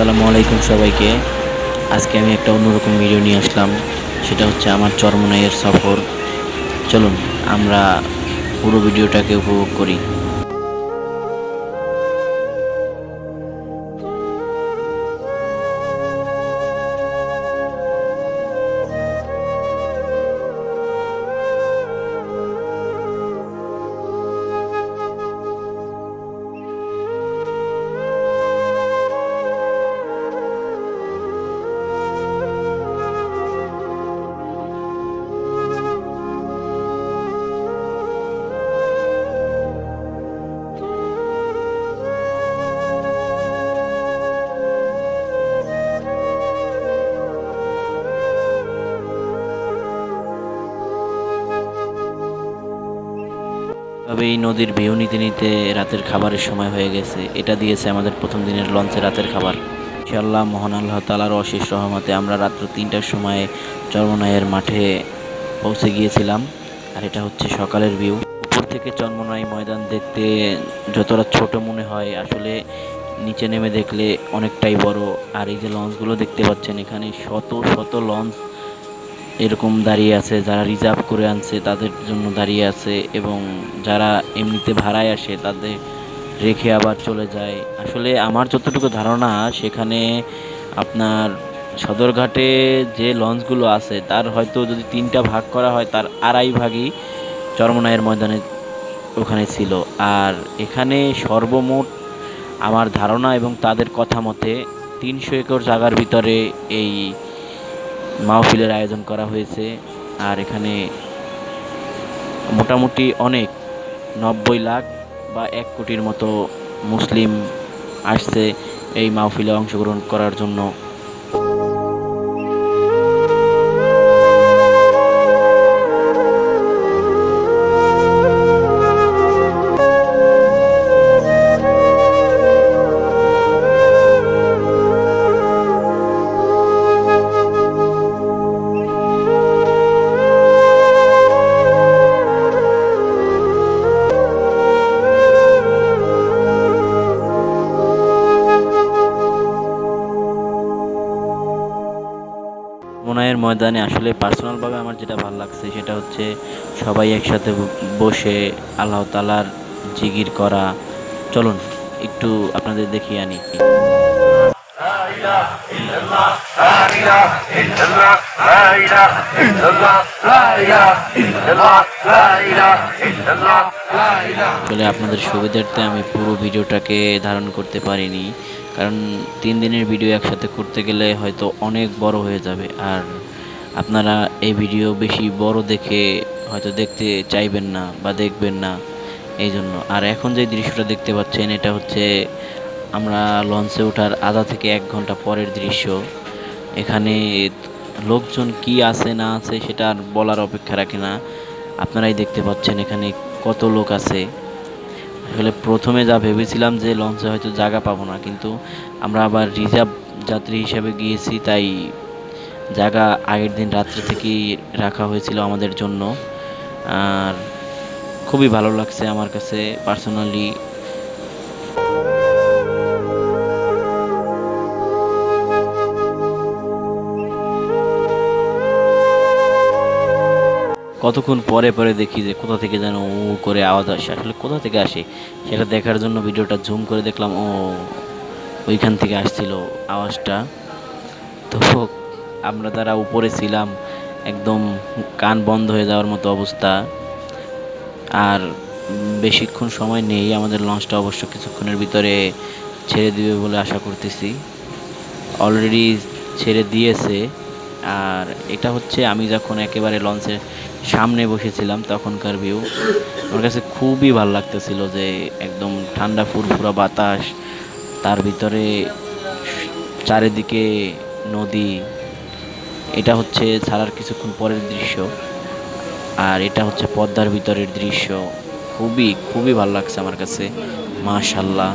আসসালামু আলাইকুম সবাইকে। আজকে আমি একটা অন্যরকম ভিডিও নিয়ে আসলাম, সেটা হচ্ছে আমার চরমোনাইয়ের সফর। চলুন আমরা পুরো ভিডিওটাকে উপভোগ করি। তবে এই নদীর ভিউ নিতে নিতে রাতের খাবারের সময় হয়ে গেছে। এটা দিয়েছে আমাদের প্রথম দিনের লঞ্চে রাতের খাবার। ইনশাআল্লাহ মহান আল্লাহ তাআলার অশেষ রহমতে আমরা রাত্র ৩টার সময় চরমোনাইয়ের মাঠে পৌঁছে গিয়েছিলাম। আর এটা হচ্ছে সকালের ভিউ। উপর থেকে চরমোনাই ময়দান দেখতে যতটা ছোট মনে হয়, আসলে নিচে নেমে দেখলে অনেকটাই বড়। আর এই যে লঞ্চগুলো দেখতে পাচ্ছেন, এখানে শত শত লঞ্চ এরকম দাঁড়িয়ে আছে, যারা রিজার্ভ করে আনছে তাদের জন্য দাঁড়িয়ে আছে, এবং যারা এমনিতে ভাড়ায় আসে তাদের রেখে আবার চলে যায়। আসলে আমার যতটুকু ধারণা, সেখানে আপনার সদরঘাটে যে লঞ্চগুলো আছে তার হয়তো যদি 3টা ভাগ করা হয়, তার আড়াই ভাগই চরমোনাইয়ের ময়দানে ওখানে ছিল। আর এখানে সর্বমোট আমার ধারণা এবং তাদের কথা মতে 300 একর জায়গার ভিতরে এই মাহফিলের আয়োজন করা হয়েছে। আর এখানে মোটামুটি অনেক 90 লাখ বা 1 কোটির মতো মুসলিম আসছে এই মাহফিলে অংশগ্রহণ করার জন্য। চরমোনাইয়ের ময়দানে আসলে পার্সোনালভাবে আমার যেটা ভালো লাগছে সেটা হচ্ছে সবাই একসাথে বসে আল্লাহ তাআলার জিকির করা। চলুন একটু আপনাদের দেখিয়ে আনি। আসলে আপনাদের সুবিধার্থে আমি পুরো ভিডিওটাকে ধারণ করতে পারিনি, কারণ 3 দিনের ভিডিও একসাথে করতে গেলে হয়তো অনেক বড় হয়ে যাবে, আর আপনারা এই ভিডিও বেশি বড় দেখে হয়তো দেখতে চাইবেন না বা দেখবেন না, এই জন্য। আর এখন যে দৃশ্যটা দেখতে পাচ্ছেন, এটা হচ্ছে আমরা লঞ্চে ওঠার আধা থেকে 1 ঘন্টা পরের দৃশ্য। এখানে লোকজন কি আছে না আছে সেটা আর বলার অপেক্ষা রাখে না, আপনারাই দেখতে পাচ্ছেন এখানে কত লোক আছে। আসলে প্রথমে যা ভেবেছিলাম যে লঞ্চে হয়তো জায়গা পাবো না, কিন্তু আমরা আবার রিজার্ভ যাত্রী হিসেবে গিয়েছি, তাই জায়গা আগের দিন রাত্রে থেকেই রাখা হয়েছিল আমাদের জন্য। আর খুবই ভালো লাগছে আমার কাছে পার্সোনালি। কতক্ষণ পরে পরে দেখি যে কোথা থেকে যেন উ করে আওয়াজ আসে। আসলে কোথা থেকে আসে সেটা দেখার জন্য ভিডিওটা জুম করে দেখলাম, ও ওইখান থেকে আসছিল আওয়াজটা। তো আমরা তারা উপরে ছিলাম, একদম কান বন্ধ হয়ে যাওয়ার মতো অবস্থা। আর বেশিক্ষণ সময় নেই, আমাদের লঞ্চটা অবশ্য কিছুক্ষণের ভিতরে ছেড়ে দিবে বলে আশা করতেছি। অলরেডি ছেড়ে দিয়েছে। আর এটা হচ্ছে আমি যখন একেবারে লঞ্চের সামনে বসেছিলাম তখনকার ভিউ। আমার কাছে খুবই ভালো লাগতেছিল যে একদম ঠান্ডা ফুরফুরা বাতাস, তার ভিতরে চারিদিকে নদী। এটা হচ্ছে ছাড়ার কিছুক্ষণ পরের দৃশ্য, আর এটা হচ্ছে পদ্মার ভিতরের দৃশ্য। খুবই খুবই ভালো লাগছে আমার কাছে, মাশাআল্লাহ।